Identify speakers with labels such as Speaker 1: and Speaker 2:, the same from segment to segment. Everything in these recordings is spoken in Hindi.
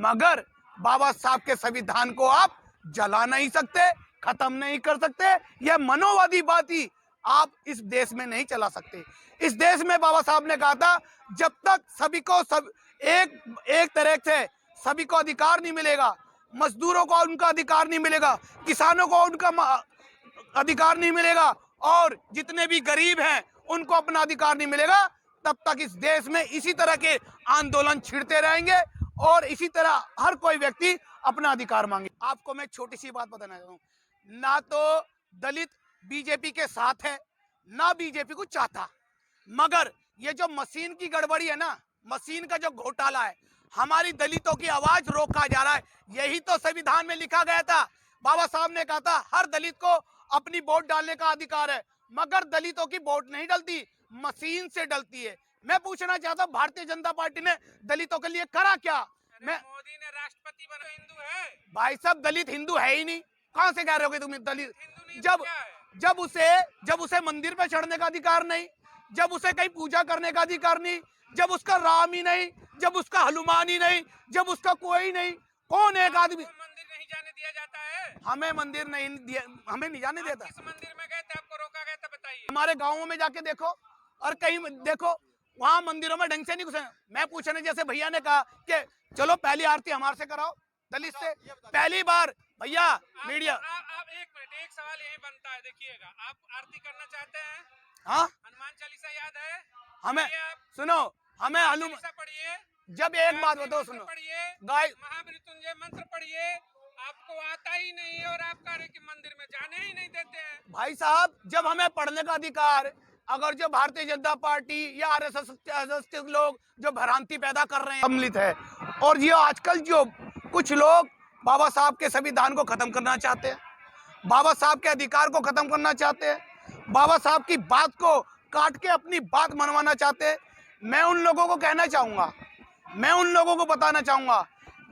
Speaker 1: मगर बाबा साहब के संविधान को आप जला नहीं सकते, खत्म नहीं कर सकते। यह मनोवादी बात ही आप इस देश में नहीं चला सकते। इस देश में बाबा साहब ने कहा था, जब तक सभी को एक तरह से सभी को अधिकार नहीं मिलेगा, मजदूरों को उनका अधिकार नहीं मिलेगा, किसानों को उनका अधिकार नहीं मिलेगा, और जितने भी गरीब हैं उनको अपना अधिकार नहीं मिलेगा, तब तक इस देश में इसी तरह के आंदोलन छिड़ते रहेंगे और इसी तरह हर कोई व्यक्ति अपना अधिकार मांगे। आपको मैं छोटी सी बात बताना चाहता हूँ, ना तो दलित बीजेपी के साथ है, ना बीजेपी को चाहता, मगर ये जो मशीन की गड़बड़ी है ना, मशीन का जो घोटाला है, हमारी दलितों की आवाज रोका जा रहा है। यही तो संविधान में लिखा गया था। बाबा साहब ने कहा था हर दलित को अपनी वोट डालने का अधिकार है, मगर दलितों की वोट नहीं डलती, मशीन से डलती है। मैं पूछना चाहता हूँ, भारतीय जनता पार्टी ने दलितों के लिए करा क्या? मैं
Speaker 2: मोदी ने राष्ट्रपति बना, हिंदू है
Speaker 1: भाई साहब, दलित हिंदू है ही नहीं। कहां से कह रहे हो कि तुम दलित?
Speaker 2: जब
Speaker 1: जब उसे मंदिर पे चढ़ने का अधिकार नहीं, जब उसे कहीं पूजा करने का अधिकार नहीं, जब उसका राम ही नहीं, जब उसका हनुमान ही नहीं, जब उसका कोई नहीं, कौन एक आदमी?
Speaker 2: मंदिर नहीं जाने दिया जाता है।
Speaker 1: हमें मंदिर हमें नहीं जाने देता।
Speaker 2: किस मंदिर में गए थे, आपको रोका गया था, बताइए।
Speaker 1: हमारे गाँवों में जाके देखो और कहीं देखो, वहां मंदिरों में ढंग से नहीं घुसे। मैं पूछने जैसे भैया ने कहा कि चलो पहली आरती हमारे से कराओ, दलित से पहली बार। भैया मीडिया,
Speaker 2: आप एक मिनट, एक सवाल यही बनता है, देखिएगा, आप आरती करना चाहते हैं?
Speaker 1: हाँ,
Speaker 2: हनुमान चालीसा याद है?
Speaker 1: हमें सुनो, हमें
Speaker 2: चालीसा पढ़िए।
Speaker 1: जब एक बात बताओ, सुनो,
Speaker 2: पढ़िए,
Speaker 1: गाय
Speaker 2: महामृत्युंजय मंत्र पढ़िए। आपको आता ही नहीं है और आप कह रहे कि मंदिर में जाने ही नहीं देते हैं।
Speaker 1: भाई साहब, जब हमें पढ़ने का अधिकार, अगर जो भारतीय जनता पार्टी या आरएसएस लोग जो भ्रांति पैदा कर रहे हैं सम्मिलित है, और ये आजकल जो कुछ लोग बाबा साहब के संविधान को खत्म करना चाहते हैं, बाबा साहब के अधिकार को खत्म करना चाहते हैं, बाबा साहब की बात को काट के अपनी बात मनवाना चाहते हैं, मैं उन लोगों को कहना चाहूंगा, मैं उन लोगों को बताना चाहूंगा,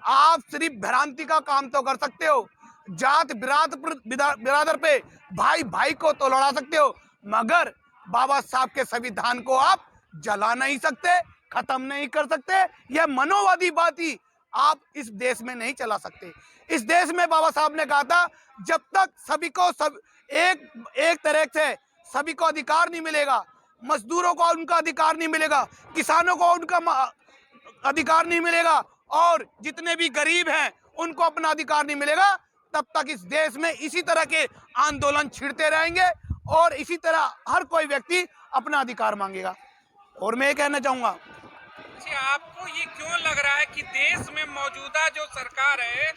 Speaker 1: आप सिर्फ भ्रांति का काम तो कर सकते हो, जात बिरादर पे भाई भाई को तो लड़ा सकते हो, मगर बाबा साहब के संविधान को आप जला नहीं सकते, खत्म नहीं कर सकते। यह मनोवादी बात ही आप इस देश में नहीं चला सकते। इस देश में बाबा साहब ने कहा था, जब तक सभी को एक तरह से सभी को अधिकार नहीं मिलेगा, मजदूरों को उनका अधिकार नहीं मिलेगा, किसानों को उनका अधिकार नहीं मिलेगा, और जितने भी गरीब हैं उनको अपना अधिकार नहीं मिलेगा, तब तक इस देश में इसी तरह के आंदोलन छिड़ते रहेंगे और इसी तरह हर कोई व्यक्ति अपना अधिकार मांगेगा। और मैं ये कहना चाहूंगा,
Speaker 2: आपको ये क्यों लग रहा है कि देश में मौजूदा जो सरकार है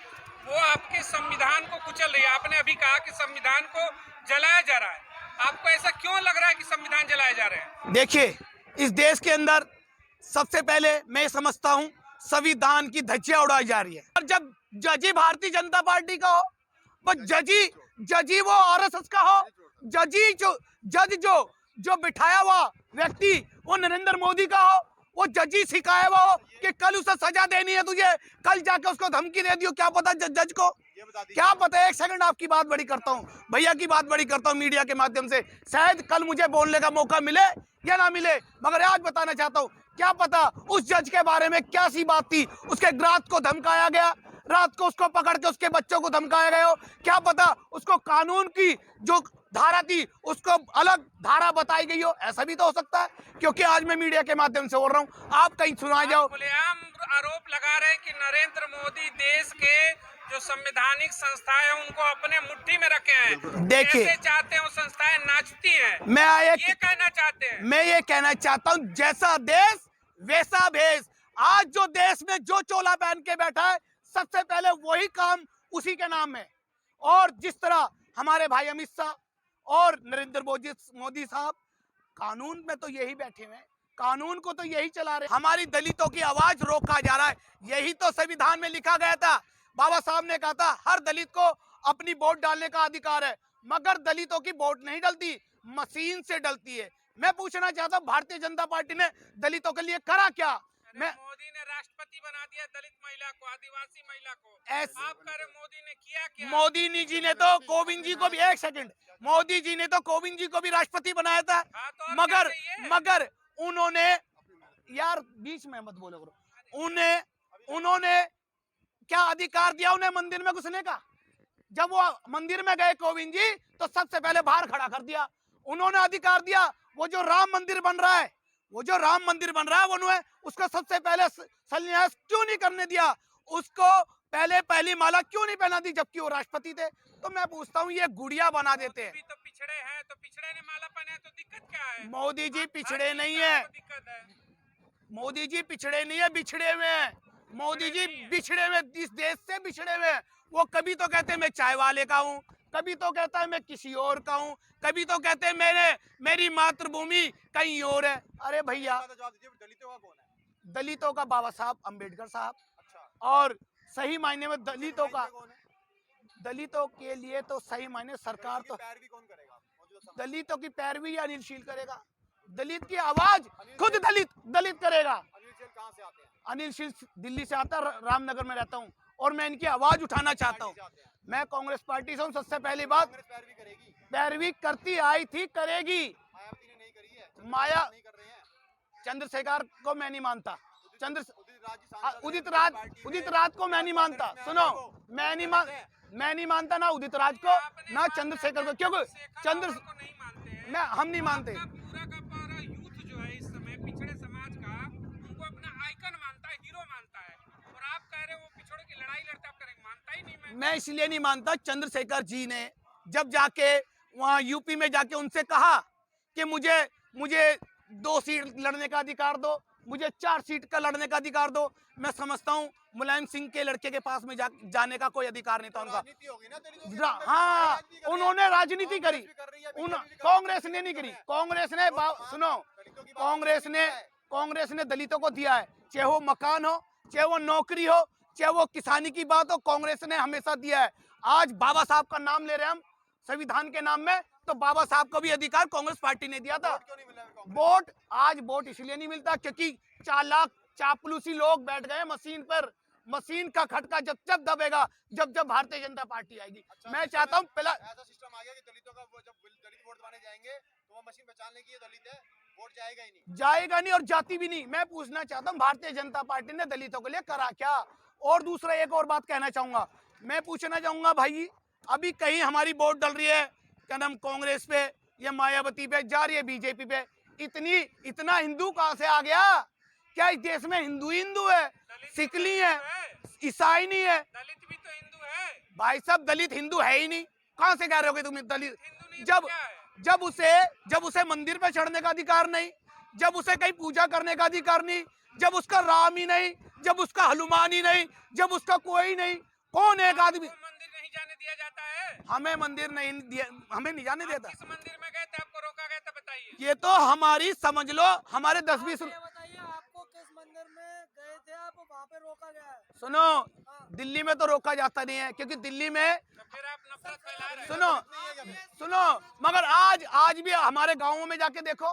Speaker 2: वो आपके संविधान को कुचल रही है? आपने अभी कहा कि संविधान को जलाया जा रहा है, आपको ऐसा क्यों लग रहा है कि संविधान जलाए जा रहे हैं?
Speaker 1: देखिए, इस देश के अंदर सबसे पहले मैं समझता हूं संविधान की धज्जियां उड़ाई जा रही है, और जब जजी भारतीय जनता पार्टी का हो, वो जजी वो आरएसएस का हो, जज जो बिठाया हुआ व्यक्ति वो नरेंद्र मोदी का हो, वो जजी सिखाया हुआ हो कि कल उसे सजा देनी है तुझे, कल जाके उसको धमकी दे दियो, क्या पता जज को क्या पता। एक सेकंड आपकी बात बड़ी करता हूँ, भैया की बात बड़ी करता हूँ मीडिया के माध्यम से, शायद कल मुझे बोलने का मौका मिले या ना मिले, मगर आज बताना चाहता हूँ, क्या पता उस जज के बारे में क्या सी बात थी, उसके रात को धमकाया गया, रात को उसको पकड़ के उसके बच्चों को धमकाया गया हो, क्या पता उसको कानून की जो धारा थी उसको अलग धारा बताई गई हो, ऐसा भी तो हो सकता है, क्योंकि आज मैं मीडिया के माध्यम से बोल रहा हूँ, आप कहीं सुनाए जाओ।
Speaker 2: खुलेआम आरोप लगा रहे हैं कि नरेंद्र मोदी देश के जो संवैधानिक संस्थाएं हैं उनको अपने मुट्ठी में रखे हैं।
Speaker 1: देखिए,
Speaker 2: कैसे चाहते हैं वो संस्थाएं नाचती हैं,
Speaker 1: ये
Speaker 2: कहना चाहते हैं।
Speaker 1: मैं ये कहना चाहता हूँ, जैसा देश वैसा भेष। आज जो देश में जो चोला पहन के बैठा है, सबसे पहले वही काम उसी के नाम है, और जिस तरह हमारे भाई अमित शाह और नरेंद्र मोदी साहब कानून में तो यही बैठे हुए हैं, कानून को तो यही चला रहे, हमारी दलितों की आवाज रोका जा रहा है। यही तो संविधान में लिखा गया था। बाबा साहब ने कहा था हर दलित को अपनी वोट डालने का अधिकार है, मगर दलितों की वोट नहीं डलती, मशीन से डलती है। मैं पूछना चाहता हूँ, भारतीय जनता पार्टी ने दलितों के लिए करा क्या?
Speaker 2: मोदी ने राष्ट्रपति बना दिया दलित महिला को, आदिवासी महिला को। आप कह रहे मोदी ने किया क्या?
Speaker 1: मोदी जी ने तो कोविंद जी को भी, एक सेकंड, मोदी जी ने तो कोविंद जी को भी राष्ट्रपति बनाया था।
Speaker 2: तो
Speaker 1: मगर उन्होंने, यार बीच में मत बोलो करो, उन्होंने क्या अधिकार दिया उन्हें मंदिर में घुसने का? जब वो मंदिर में गए कोविंद जी तो सबसे पहले बाहर खड़ा कर दिया। उन्होंने अधिकार दिया। वो जो राम मंदिर बन रहा है, वो जो राम मंदिर बन रहा है, वो उन्होंने उसका सबसे पहले शिलान्यास क्यों नहीं करने दिया? उसको पहले पहली माला क्यों नहीं पहना दी जबकि वो राष्ट्रपति थे? तो मैं पूछता हूँ, ये गुड़िया बना देते हैं।
Speaker 2: तो पिछड़े हैं, तो पिछड़े ने माला पहने तो दिक्कत क्या है?
Speaker 1: मोदी जी पिछड़े नहीं है,
Speaker 2: दिक्कत है।
Speaker 1: मोदी जी पिछड़े नहीं है, बिछड़े हुए हैं। मोदी जी बिछड़े हुए, इस देश से बिछड़े हुए हैं। वो कभी तो कहते हैं मैं चाय वाले का हूँ, कभी तो कहता है मैं किसी और का हूँ, कभी तो कहते हैं मेरी मातृभूमि कहीं और है। अरे भैया,
Speaker 3: दलितों का कौन है?
Speaker 1: दलितों का बाबा साहब अम्बेडकर साहब।
Speaker 3: अच्छा,
Speaker 1: और सही मायने में दलितों का,
Speaker 3: कौन है?
Speaker 1: दलितों के लिए तो सही मायने सरकार तो,
Speaker 3: पैरवी कौन करेगा मौजूदा समय?
Speaker 1: दलितों की पैरवी अनिल शील करेगा। दलित की आवाज खुद दलित करेगा।
Speaker 3: अनिल शेर कहाँ से आते हैं?
Speaker 1: अनिल शील दिल्ली से आता, रामनगर में रहता हूँ और मैं इनकी आवाज उठाना चाहता हूँ।
Speaker 3: पार्टी से आते हैं।
Speaker 1: मैं कांग्रेस पार्टी से हूँ। सबसे पहली बात,
Speaker 3: कांग्रेस पैरवी करेगी,
Speaker 1: पैरवी करती आई थी, करेगी।
Speaker 3: मायावती ने नहीं करी है,
Speaker 1: माया
Speaker 3: नहीं कर रहे हैं।
Speaker 1: चंद्रशेखर को मैं नहीं मानता।
Speaker 3: उदित राज जी सांसद हैं,
Speaker 1: उदित
Speaker 3: पार्टी
Speaker 1: राज को मैं नहीं मानता। सुनो, मैं नहीं मानता ना उदित राज को ना चंद्रशेखर को, क्योंकि
Speaker 2: को नहीं मानते हैं।
Speaker 1: हम नहीं मानते।
Speaker 2: पूरा का पूरा यूथ जो है इस समय पिछड़े समाज का उनको अपना आइकन मानता है, हीरो मानता है, और आप कह रहे हो वो पिछड़े की लड़ाई लड़ता, आप करेंगे, मानता ही नहीं।
Speaker 1: मैं इसलिए नहीं मानता, चंद्रशेखर जी ने जब जाके वहां यूपी में जाके उनसे कहा कि मुझे 2 सीट लड़ने का अधिकार दो, मुझे 4 सीट का लड़ने का अधिकार दो, मैं समझता हूँ मुलायम सिंह के लड़के के पास में जाने का कोई अधिकार नहीं था उनका।
Speaker 3: राजनीति होगी ना दलितों की,
Speaker 1: हाँ, उन्होंने राजनीति करी।
Speaker 3: कांग्रेस
Speaker 1: कांग्रेस ने नहीं करी। कांग्रेस ने सुनो, कांग्रेस ने दलितों को दिया है, चाहे वो मकान हो, चाहे वो नौकरी हो, चाहे वो किसानी की बात हो, कांग्रेस ने हमेशा दिया है। आज बाबा साहब का नाम ले रहे हैं हम संविधान के नाम में, तो बाबा साहब को भी अधिकार कांग्रेस पार्टी ने दिया था।
Speaker 3: क्यों नहीं मिला है कांग्रेस?
Speaker 1: वोट आज वोट इसलिए नहीं मिलता क्योंकि चालाक चापलूसी लोग बैठ गए मशीन पर। मशीन का खटका जब दबेगा, जब भारतीय जनता पार्टी आएगी।
Speaker 3: अच्छा,
Speaker 1: मैं चाहता हूँ पहला
Speaker 3: ऐसा सिस्टम आ गया कि दलितों का जब दलित वोट माने जाएंगे तो वो मशीन पहचानने की ये दलित है, वोट जाएगा ही नहीं।
Speaker 1: जाएगा नहीं और जाती भी नहीं। मैं पूछना चाहता हूँ भारतीय जनता पार्टी ने दलितों के लिए करा क्या? और दूसरा एक और बात कहना चाहूंगा, मैं पूछना चाहूंगा भाई, अभी कहीं हमारी वोट डल रही है क्या नाम कांग्रेस पे या मायावती पे, जा रही है बीजेपी पे, इतना हिंदू कहां से आ गया? क्या इस देश में हिंदू है, सिकली है, ईसाई नहीं है?
Speaker 2: दलित भी तो हिंदू है
Speaker 1: भाई साहब, दलित हिंदू है ही नहीं। कहां से कह रहे हो तुम दलित?
Speaker 2: हिंदू नहीं,
Speaker 1: जब
Speaker 2: तो क्या है?
Speaker 1: जब उसे मंदिर पे चढ़ने का अधिकार नहीं, जब उसे कहीं पूजा करने का अधिकार नहीं, जब उसका राम ही नहीं, जब उसका हनुमान ही नहीं, जब उसका कोई नहीं, कौन एक आदमी?
Speaker 2: मंदिर नहीं जाने दिया जाता है?
Speaker 1: हमें मंदिर हमें नहीं जाने देता।
Speaker 2: किस मंदिर में गए थे, आपको रोका गया था, बताइए।
Speaker 1: ये तो हमारी समझ लो, हमारे 10-20
Speaker 4: बताइए आपको किस मंदिर में गए थे, आप वहाँ पे रोका गया है?
Speaker 1: सुनो, दिल्ली में तो रोका जाता नहीं है क्योंकि दिल्ली में
Speaker 2: तो फिर आप नफरत फैला रहे हैं।
Speaker 1: सुनो, मगर आज भी हमारे गाँवों में जाके देखो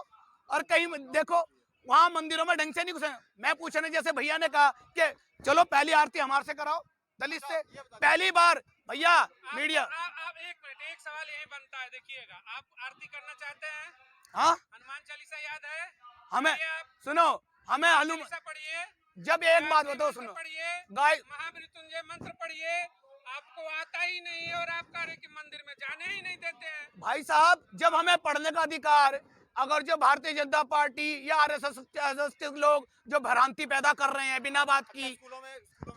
Speaker 1: और कहीं देखो, वहां मंदिरों में ढंग से नहीं घुसे। मैं पूछने जैसे भैया ने कहा कि चलो पहली आरती हमारे से कराओ, दलित से पहली बार। भैया मीडिया,
Speaker 2: आप एक मिनट, एक सवाल यही बनता है, देखिएगा, आप आरती करना चाहते हैं?
Speaker 1: हाँ,
Speaker 2: हनुमान चालीसा याद है?
Speaker 1: हमें
Speaker 2: आप
Speaker 1: सुनो, हमें
Speaker 2: चालीसा पढ़िए,
Speaker 1: जब एक बात बताओ, सुनो,
Speaker 2: पढ़िए,
Speaker 1: गाय
Speaker 2: महामृत्युंजय मंत्र पढ़िए। आपको आता ही नहीं है और आप कह रहे कि मंदिर में जाने ही नहीं देते हैं।
Speaker 1: भाई साहब, जब हमें पढ़ने का अधिकार, अगर जो भारतीय जनता पार्टी या आरएसएस के लोग जो भ्रांति पैदा कर रहे हैं बिना बात की,
Speaker 3: स्कूलों में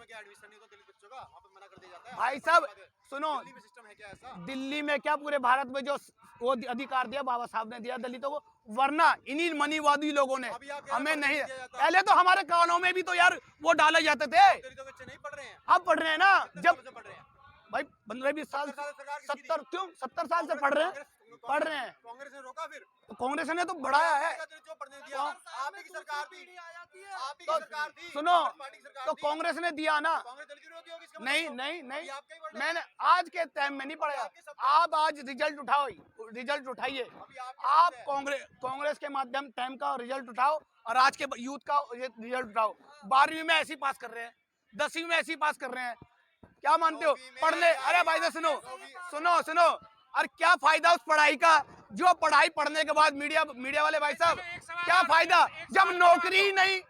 Speaker 3: क्या एडमिशन नहीं होता दलित बच्चों का, वहाँ पे मना कर दिया जाता है।
Speaker 1: भाई साहब सुनो,
Speaker 3: दिल्ली में सिस्टम है क्या ऐसा?
Speaker 1: दिल्ली में क्या पूरे भारत में जो वो अधिकार दिया बाबा साहब ने दिया दलितों को, वरना इन्हीं मनीवादी लोगोई ने हमें नहीं। पहले तो हमारे कानों में भी तो यार वो डाले जाते थे।
Speaker 3: दलितों के बच्चे नहीं पढ़ रहे हैं?
Speaker 1: अब पढ़ रहे हैं ना, जब
Speaker 3: पढ़ रहे हैं
Speaker 1: भाई 15-20 साल,
Speaker 3: 70
Speaker 1: क्यों 70 साल से पढ़ रहे हैं।
Speaker 3: कांग्रेस ने रोका, फिर
Speaker 1: तो कांग्रेस ने तो बढ़ाया है।
Speaker 3: जो पढ़ने दिया, आप ही की सरकार थी, आप ही की
Speaker 1: तो
Speaker 3: सरकार थी,
Speaker 1: सुनो,
Speaker 3: पार्टी की सरकार
Speaker 1: तो
Speaker 3: थी।
Speaker 1: कांग्रेस ने दिया ना।
Speaker 3: कांग्रेस दलित विरोधी होगी इसका
Speaker 1: नहीं
Speaker 3: मतलब?
Speaker 1: नहीं नहीं,
Speaker 3: अभी आपका ही बढ़
Speaker 1: मैंने आज के टाइम में नहीं पढ़ा। आप आज रिजल्ट उठाओ, रिजल्ट उठाइए,
Speaker 3: अभी
Speaker 1: आप कांग्रेस के माध्यम टाइम का रिजल्ट उठाओ और आज के यूथ का रिजल्ट उठाओ। 12वीं में ऐसे ही पास कर रहे हैं, 10वीं में ऐसे ही पास कर रहे हैं। क्या मानते हो पढ़ने? अरे भाई सुनो, और क्या फायदा उस पढ़ाई का, जो पढ़ाई पढ़ने के बाद मीडिया वाले भाई साहब, क्या फायदा जब नौकरी ही नहीं,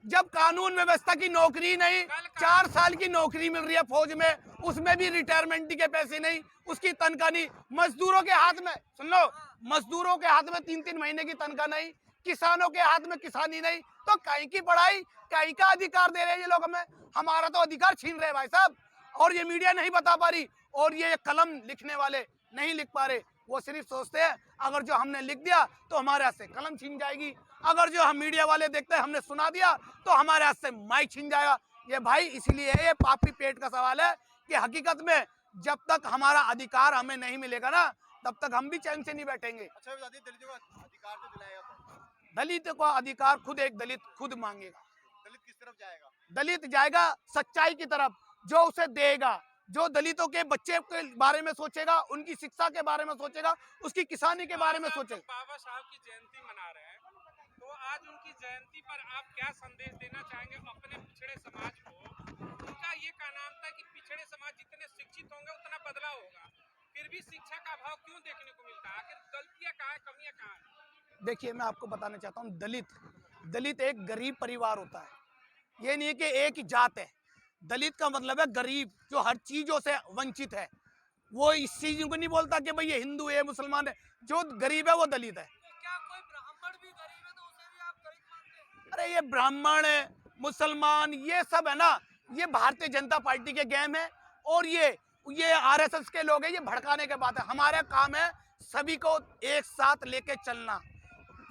Speaker 1: जब कानून व्यवस्था की नौकरी नहीं, 4 साल की नौकरी मिल रही है फौज में, उसमें भी रिटायरमेंट के पैसे नहीं, उसकी तनख्वाह नहीं, मजदूरों के हाथ में, सुन लो, मजदूरों के हाथ में 3-3 महीने की तनख्वाह नहीं, किसानों के हाथ में किसानी नहीं, तो कहीं की पढ़ाई, कहीं का अधिकार दे रहे हैं ये लोग हमें। हमारा तो अधिकार छीन रहे हैं भाई साहब, और ये मीडिया नहीं बता पा रही, और ये कलम लिखने वाले नहीं लिख पा रहे। वो सिर्फ सोचते हैं अगर जो हमने लिख दिया तो हमारे हाथ से कलम छीन जाएगी, अगर जो हम मीडिया वाले देखते हैं हमने सुना दिया तो हमारे हाथ से माइक छीन जाएगा। ये भाई इसलिए ये पापी पेट का सवाल है कि हकीकत में जब तक हमारा अधिकार हमें नहीं मिलेगा ना, तब तक हम भी चैन से नहीं बैठेंगे।
Speaker 3: अच्छा बता दीजिए, दलितों को अधिकार जो दिलाएगा कौन?
Speaker 1: दलित को अधिकार खुद एक दलित खुद मांगेगा।
Speaker 3: दलित किस तरफ जाएगा?
Speaker 1: दलित जाएगा सच्चाई की तरफ, जो उसे देगा, जो दलितों के बच्चे के बारे में सोचेगा, उनकी शिक्षा के बारे में सोचेगा, उसकी किसानी के बारे में सोचेगा।
Speaker 2: बाबा साहब की जयंती मना रहे हैं, तो आज उनकी जयंती पर आप क्या संदेश देना चाहेंगे अपने पिछड़े समाज को? उनका ये कहना था कि पिछड़े समाज जितने शिक्षित होंगे उतना बदलाव होगा, फिर भी शिक्षा का अभाव क्यों देखने को मिलता है? आखिर गलतियां कहाँ है, कमियां कहाँ है?
Speaker 1: देखिए, मैं आपको बताना चाहता हूँ, दलित एक गरीब परिवार होता है। ये नहीं है कि एक ही जात है। दलित का मतलब है गरीब, जो हर चीजों से वंचित है। वो इस चीज को नहीं बोलता कि भाई ये हिंदू है, मुसलमान है। जो गरीब है वो दलित है।
Speaker 4: तो क्या कोई ब्राह्मण भी गरीब है तो उसे भी आप गरीब मानते हैं?
Speaker 1: अरे ये ब्राह्मण है, मुसलमान, ये सब है ना, ये भारतीय जनता पार्टी के गेम है, और ये आरएसएस के लोग हैं, ये भड़काने के बात है। हमारा काम है सभी को एक साथ लेके चलना।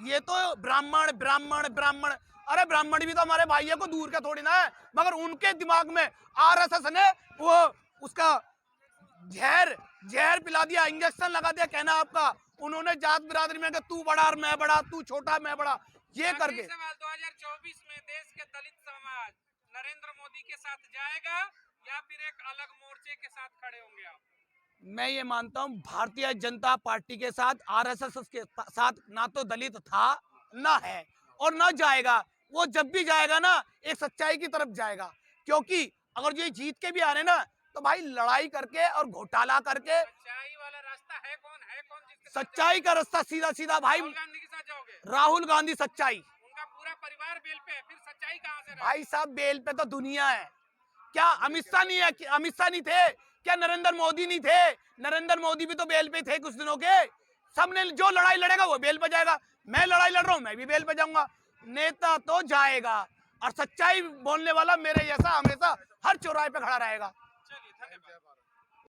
Speaker 1: ये तो ब्राह्मण ब्राह्मण ब्राह्मण, अरे ब्राह्मण भी तो हमारे भाइयों को दूर के थोड़ी ना है, मगर उनके दिमाग में आरएसएस ने वो उसका जहर पिला दिया, इंजेक्शन लगा दिया। कहना आपका, उन्होंने जात बिरादरी में कि तू बड़ा और मैं बड़ा, तू छोटा मैं बड़ा, ये करके।
Speaker 2: सवाल 2024 में देश के दलित समाज नरेंद्र मोदी के साथ जाएगा या फिर एक अलग मोर्चे के साथ खड़े होंगे आप?
Speaker 1: मैं ये मानता हूँ भारतीय जनता पार्टी के साथ, आरएसएस के साथ ना तो दलित था, ना है, और ना जाएगा। वो जब भी जाएगा ना, एक सच्चाई की तरफ जाएगा, क्योंकि अगर ये जीत के भी आ रहे ना, तो भाई लड़ाई करके और घोटाला करके।
Speaker 2: सच्चाई वाला रास्ता है कौन जिसके साथ
Speaker 1: सच्चाई का रास्ता सीधा सीधा भाई,
Speaker 2: राहुल गांधी के साथ जाओगे?
Speaker 1: राहुल गांधी सच्चाई।
Speaker 2: उनका पूरा परिवार बेल पे है, फिर सच्चाई कहाँ से?
Speaker 1: भाई साहब, बेल पे तो दुनिया है। क्या अमित शाह नहीं है? अमित शाह नहीं थे क्या? नरेंद्र मोदी नहीं थे? नरेंद्र मोदी भी तो बेल पे थे कुछ दिनों के। सबने, जो लड़ाई लड़ेगा वो बेल पे जाएगा। मैं लड़ाई लड़ रहा हूँ, मैं भी बेल पे जाऊंगा। नेता तो जाएगा, और सच्चाई बोलने वाला मेरे जैसा हमेशा हर चौराहे पे खड़ा रहेगा।